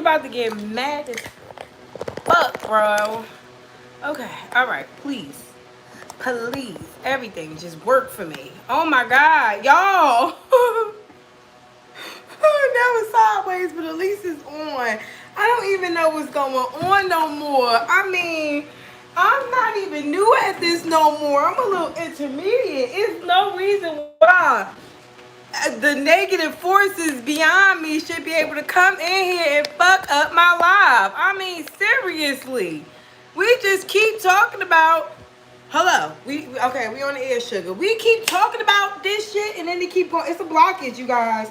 about to get mad as fuck, bro. Okay, alright, please. Please. Everything just work for me. Oh my god, y'all. That was sideways, but at least it's on. I don't even know what's going on no more. I mean, I'm not even new at this no more. I'm a little intermediate. It's no reason why the negative forces beyond me should be able to come in here and fuck up my life. I mean, seriously. We just keep talking about hello. Okay, we on the air, sugar. We keep talking about this shit and then they keep going. It's a blockage, you guys.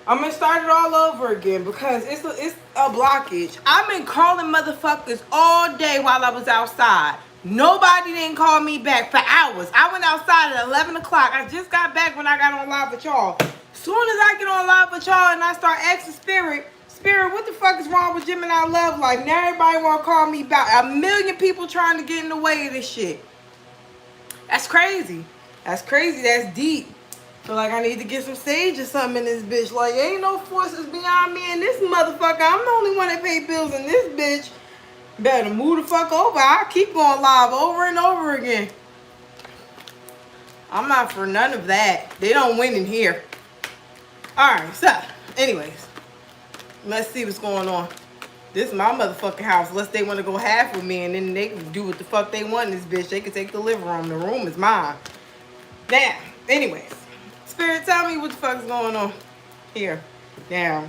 I'm gonna start it all over again because it's a blockage. I've been calling motherfuckers all day while I was outside. Nobody didn't call me back for hours. I went outside at 11 o'clock. I just got back when I got on live with y'all. Soon as I get on live with y'all and I start asking Spirit, what the fuck is wrong with Gemini love life? Now everybody wanna call me back. A million people trying to get in the way of this shit. That's crazy. That's crazy. That's deep. Feel like I need to get some sage or something in this bitch. Like, ain't no forces beyond me and this motherfucker. I'm the only one that pay bills in this bitch. Better move the fuck over. I keep going live over and over again. I'm not for none of that. They don't win in here. Alright, so, anyways. Let's see what's going on. This is my motherfucking house. Unless they want to go half with me and then they can do what the fuck they want in this bitch. They can take the living room. The room is mine. Now, anyways. Spirit, tell me what the fuck is going on here. Now,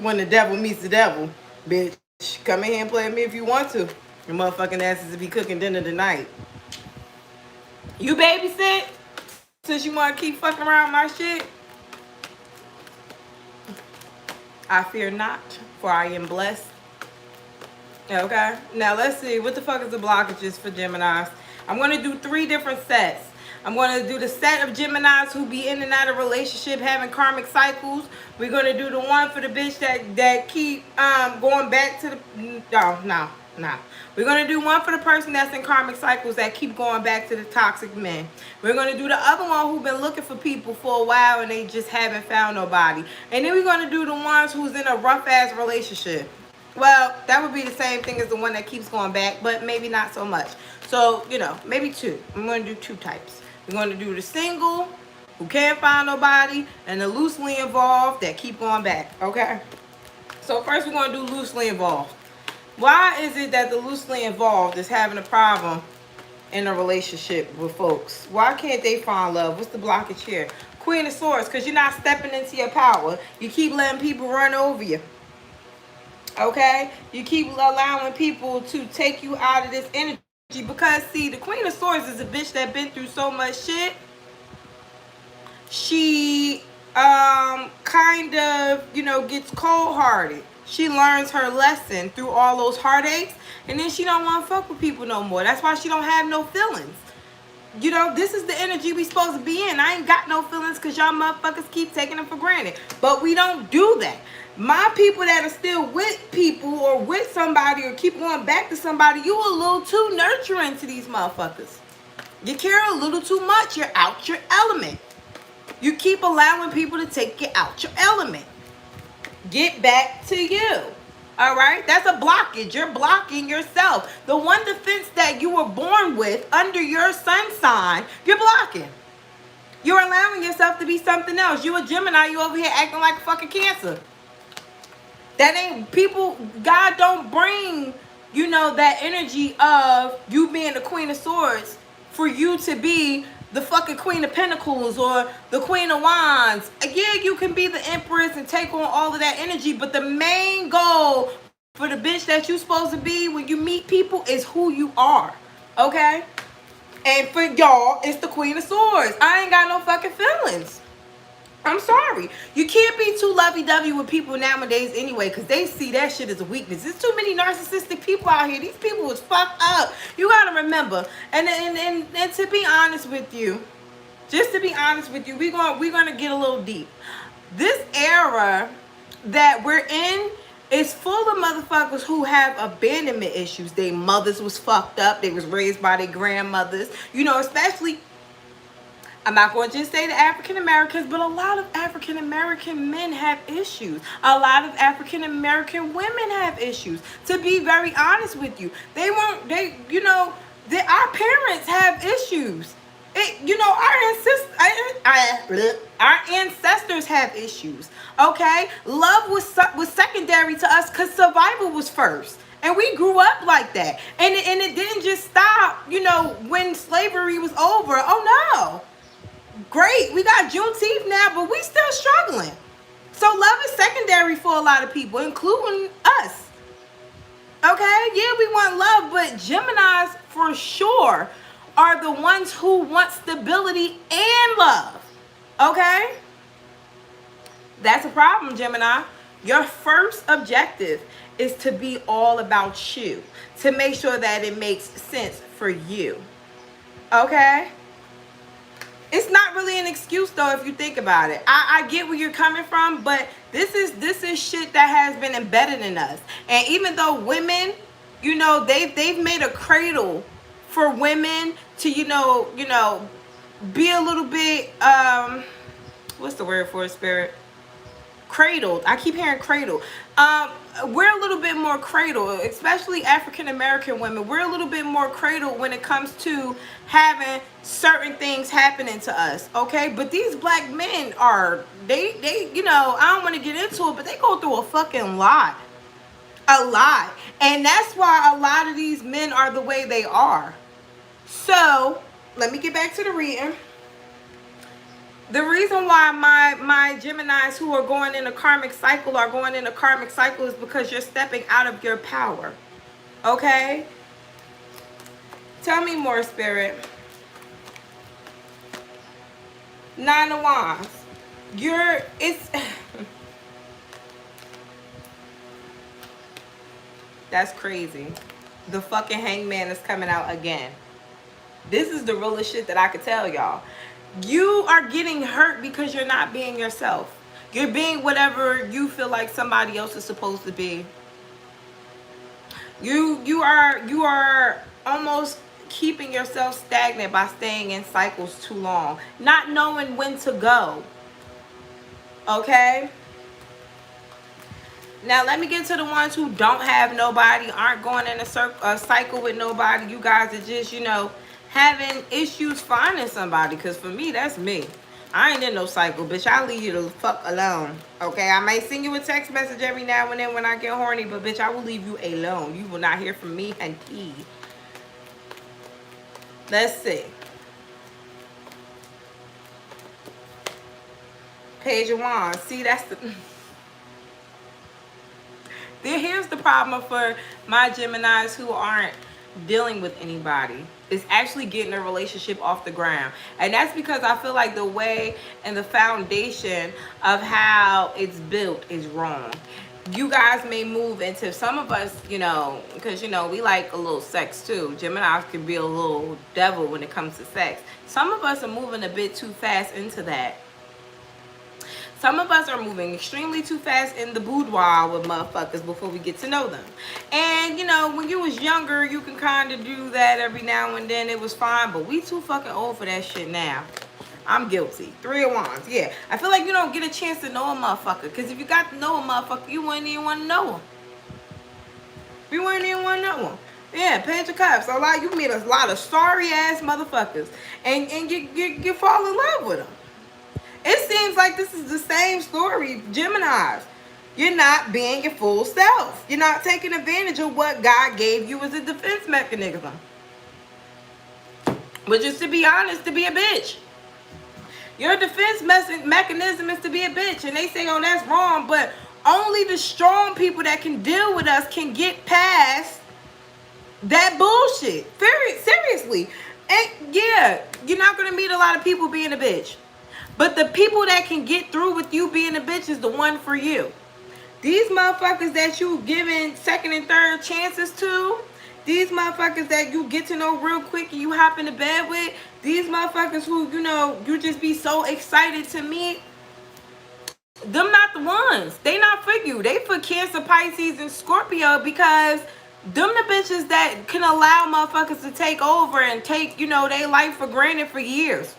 when the devil meets the devil, bitch, come in here and play with me if you want to. Your motherfucking asses to be cooking dinner tonight. You babysit? Since you want to keep fucking around my shit? I fear not, for I am blessed. Okay, now let's see. What the fuck is the blockages for Geminis? I'm going to do 3 different sets. I'm going to do the set of Geminis who be in and out of relationship having karmic cycles. We're going to do the one for the bitch that keep going back to the... No. We're going to do one for the person that's in karmic cycles that keep going back to the toxic men. We're going to do the other one who've been looking for people for a while and they just haven't found nobody. And then we're going to do the ones who's in a rough-ass relationship. Well, that would be the same thing as the one that keeps going back, but maybe not so much. So, you know, maybe 2. I'm going to do 2 types. We're going to do the single, who can't find nobody, and the loosely involved that keep going back, okay? So first we're going to do loosely involved. Why is it that the loosely involved is having a problem in a relationship with folks? Why can't they find love? What's the blockage here? Queen of Swords, because you're not stepping into your power. You keep letting people run over you. Okay? You keep allowing people to take you out of this energy. Because, see, the Queen of Swords is a bitch that been through so much shit. She, kind of, you know, gets cold-hearted. She learns her lesson through all those heartaches. And then she don't want to fuck with people no more. That's why she don't have no feelings. You know, this is the energy we supposed to be in. I ain't got no feelings because y'all motherfuckers keep taking them for granted. But we don't do that. My people that are still with people or with somebody or keep going back to somebody, you a little too nurturing to these motherfuckers. You care a little too much. You're out your element. You keep allowing people to take you out your element. Get back to you. All right? That's a blockage. You're blocking yourself. The one defense that you were born with under your sun sign, you're blocking. You're allowing yourself to be something else. You a Gemini, you over here acting like a fucking Cancer. That ain't people. God don't bring, you know, that energy of you being the Queen of Swords for you to be the fucking Queen of Pentacles or the Queen of Wands. Yeah, you can be the Empress and take on all of that energy, but the main goal for the bitch that you supposed to be when you meet people is who you are. Okay? And for y'all, it's the Queen of Swords. I ain't got no fucking feelings. I'm sorry. You can't be too lovey-dovey with people nowadays anyway, because they see that shit as a weakness. There's too many narcissistic people out here. These people is fucked up. You gotta remember. And to be honest with you, just to be honest with you, we're gonna get a little deep. This era that we're in is full of motherfuckers who have abandonment issues. Their mothers was fucked up. They was raised by their grandmothers. You know, especially I'm not going to just say the African Americans, but a lot of African American men have issues. A lot of African American women have issues. To be very honest with you, our parents have issues. Our ancestors have issues. Okay, love was secondary to us because survival was first. And we grew up like that. And it didn't just stop, when slavery was over. Oh no. Great, we got Juneteenth now, but we still struggling. So love is secondary for a lot of people, including us. Okay, yeah, we want love, but Geminis for sure are the ones who want stability and love. Okay? That's a problem, Gemini. Your first objective is to be all about you, to make sure that it makes sense for you. Okay? It's not really an excuse though if you think about it. I get where you're coming from, but this is shit that has been embedded in us. And even though women, they've made a cradle for women to be a little bit what's the word for it, spirit? Cradled. I keep hearing cradle. We're a little bit more cradle, especially African American women. We're a little bit more cradle when it comes to having certain things happening to us. Okay, but these black men are they I don't want to get into it, but they go through a fucking lot, and that's why a lot of these men are the way they are. So let me get back to the reading. The reason why my Geminis who are going in a karmic cycle are going in a karmic cycle is because you're stepping out of your power. Okay? Tell me more, Spirit. Nine of Wands. That's crazy. The fucking Hangman is coming out again. This is the realest shit that I could tell y'all. You are getting hurt because you're not being yourself. You're being whatever you feel like somebody else is supposed to be. You are almost keeping yourself stagnant by staying in cycles too long, not knowing when to go. Okay? Now let me get to the ones who don't have nobody, aren't going in a cycle with nobody. You guys are just, having issues finding somebody, because for me, that's me. I ain't in no cycle, bitch. I'll leave you the fuck alone. Okay, I might send you a text message every now and then when I get horny, but bitch, I will leave you alone. You will not hear from me and T. Let's see. Page of Wands. See, that's the... Here's the problem for my Geminis who aren't dealing with anybody. It's actually getting a relationship off the ground. And that's because I feel like the way and the foundation of how it's built is wrong. You guys may move into, some of us, because, we like a little sex too. Geminis can be a little devil when it comes to sex. Some of us are moving a bit too fast into that. Some of us are moving extremely too fast in the boudoir with motherfuckers before we get to know them. And, when you was younger, you can kind of do that every now and then. It was fine, but we too fucking old for that shit now. I'm guilty. 3 of Wands. Yeah. I feel like you don't get a chance to know a motherfucker. Because if you got to know a motherfucker, you wouldn't even want to know him. You wouldn't even want to know him. Yeah, Page of Cups. You meet a lot of sorry-ass motherfuckers. And you fall in love with them. It seems like this is the same story, Geminis. You're not being your full self. You're not taking advantage of what God gave you as a defense mechanism. But just to be honest, to be a bitch. Your defense mechanism is to be a bitch. And they say, oh, that's wrong. But only the strong people that can deal with us can get past that bullshit. Very seriously. And yeah, you're not going to meet a lot of people being a bitch. But the people that can get through with you being a bitch is the one for you. These motherfuckers that you giving second and third chances to, these motherfuckers that you get to know real quick and you hop into bed with, these motherfuckers who, you just be so excited to meet, them not the ones. They not for you. They for Cancer, Pisces, and Scorpio, because them the bitches that can allow motherfuckers to take over and take, their life for granted for years.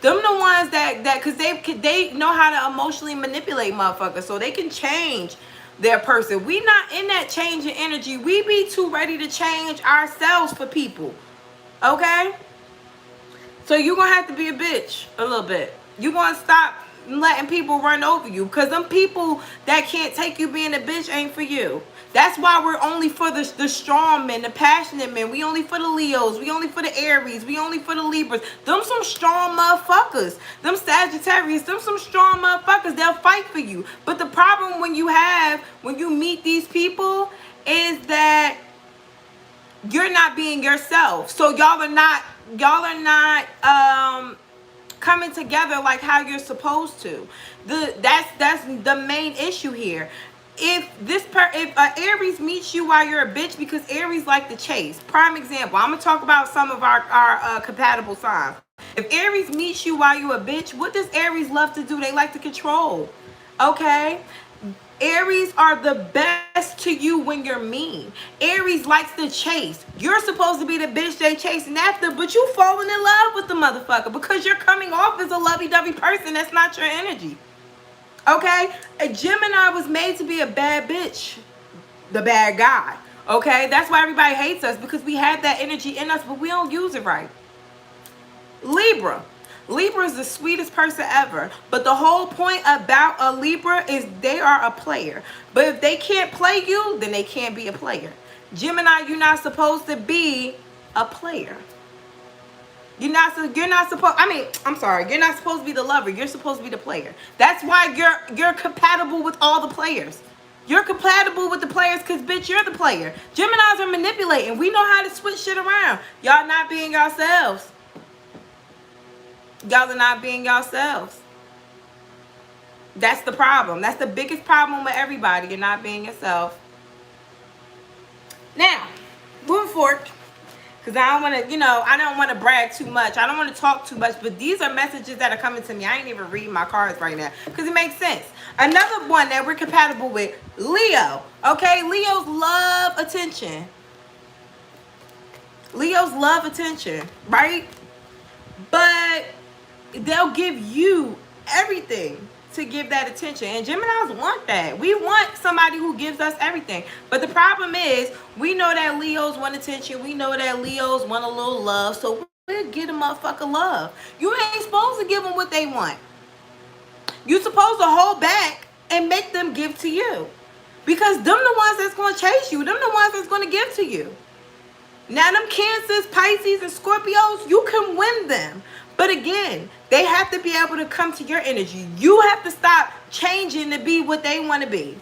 Them the ones that cause they know how to emotionally manipulate motherfuckers, so they can change their person. We not in that changing energy. We be too ready to change ourselves for people. Okay? So you gonna have to be a bitch a little bit. You gonna stop letting people run over you, because them people that can't take you being a bitch ain't for you. That's why we're only for the strong men, the passionate men. We only for the Leos. We only for the Aries. We only for the Libras. Them some strong motherfuckers. Them Sagittarius. Them some strong motherfuckers. They'll fight for you. But the problem when you meet these people is that you're not being yourself. So y'all are not coming together like how you're supposed to. That's the main issue here. If Aries meets you while you're a bitch, because Aries like to chase. Prime example, I'm gonna talk about some of our compatible signs. If Aries meets you while you're a bitch, what does Aries love to do? They like to control. Okay? Aries are the best to you when you're mean. Aries likes to chase. You're supposed to be the bitch they chasing after, but you falling in love with the motherfucker because you're coming off as a lovey-dovey person. That's not your energy. Okay? A Gemini was made to be a bad bitch. The bad guy. Okay? That's why everybody hates us, because we have that energy in us, but we don't use it right. Libra. Libra is the sweetest person ever. But the whole point about a Libra is they are a player. But if they can't play you, then they can't be a player. Gemini, you're not supposed to be a player. You're not supposed to be the lover. You're supposed to be the player. That's why you're compatible with all the players. You're compatible with the players because, bitch, you're the player. Geminis are manipulating. We know how to switch shit around. Y'all not being yourselves. Y'all are not being yourselves. That's the problem. That's the biggest problem with everybody. You're not being yourself. Now, moving forward, because I don't want to brag too much. I don't want to talk too much, but these are messages that are coming to me. I ain't even reading my cards right now because it makes sense. Another one that we're compatible with, Leo. Okay, Leos love attention. Leos love attention, right? But they'll give you everything to give that attention. And Geminis want that. We want somebody who gives us everything. But the problem is, we know that Leos want attention. We know that Leos want a little love. So we'll get a motherfucker love. You ain't supposed to give them what they want. You're supposed to hold back and make them give to you. Because them the ones that's going to chase you. Them the ones that's going to give to you. Now them Cancers, Pisces, and Scorpios, you can win them. But again, they have to be able to come to your energy. You have to stop changing to be what they want to be.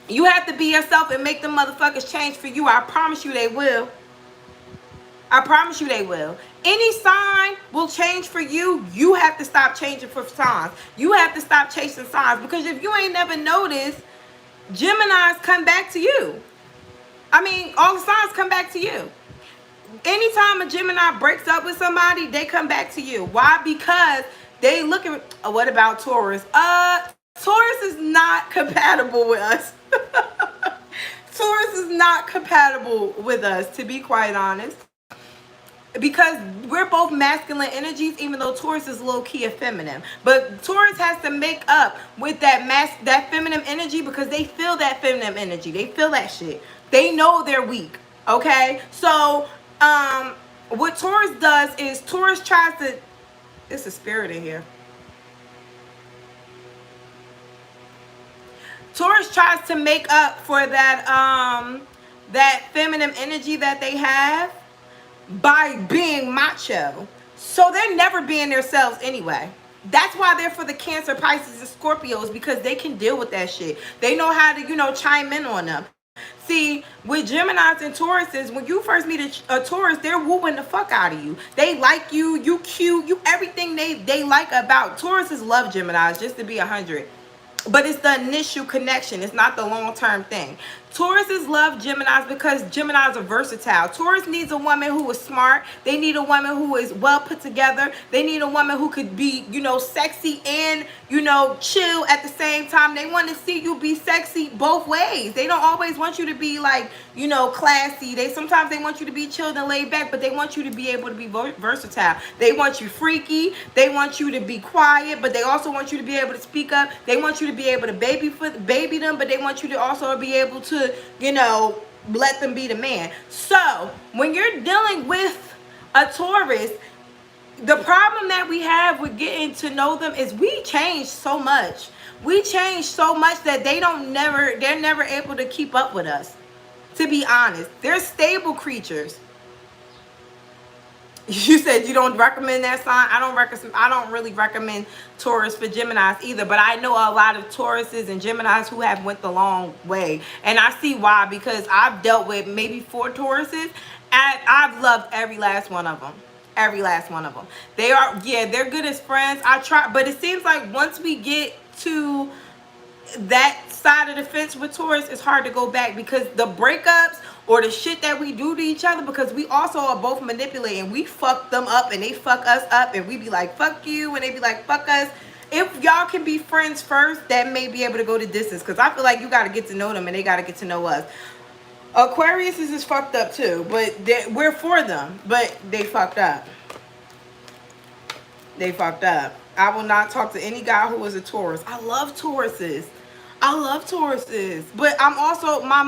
You have to be yourself and make them motherfuckers change for you. I promise you they will. I promise you they will. Any sign will change for you. You have to stop changing for signs. You have to stop chasing signs. Because if you ain't never noticed, Geminis come back to you. I mean, all the signs come back to you. Anytime a Gemini breaks up with somebody, they come back to you. Why? Because they look at, what about Taurus? Taurus is not compatible with us. Taurus is not compatible with us, to be quite honest. Because we're both masculine energies, even though Taurus is low-key a feminine. But Taurus has to make up with that feminine energy, because they feel that feminine energy. They feel that shit. They know they're weak. Okay? So what Taurus does is Taurus tries to, it's a spirit in here. Taurus tries to make up for that feminine energy that they have by being macho. So they're never being themselves anyway. That's why they're for the Cancer, Pisces, and Scorpios, because they can deal with that shit. They know how to, chime in on them. See, with Geminis and Tauruses, when you first meet a Taurus, they're wooing the fuck out of you. They like you, you cute, you everything they like about Tauruses love Geminis, just to be 100. But it's the initial connection. It's not the long-term thing. Tauruses love Geminis because Geminis are versatile. Taurus needs a woman who is smart. They need a woman who is well put together. They need a woman who could be, sexy and, chill at the same time. They want to see you be sexy both ways. They don't always want you to be like, classy. Sometimes they want you to be chilled and laid back, but they want you to be able to be versatile. They want you freaky. They want you to be quiet, but they also want you to be able to speak up. They want you to be able to baby them, but they want you to also be able to, let them be the man. So when you're dealing with a Taurus, the problem that we have with getting to know them is we change so much. We change so much that they're never able to keep up with us. To be honest, they're stable creatures. You said you don't recommend that sign. I don't really recommend Taurus for Geminis either, but I know a lot of Tauruses and Geminis who have went the long way, and I see why, because I've dealt with maybe 4 Tauruses and I've loved every last one of them. Every last one of them. They're good as friends. I try, but it seems like once we get to that side of the fence with Taurus, it's hard to go back, because the breakups or the shit that we do to each other, because we also are both manipulating. We fuck them up and they fuck us up, and we be like, fuck you, and they be like, fuck us. If y'all can be friends first, that may be able to go the distance, because I feel like you got to get to know them and they got to get to know us. Aquarius is fucked up too, but we're for them, but they fucked up. They fucked up. I will not talk to any guy who is a Taurus. I love Tauruses. But I'm also, my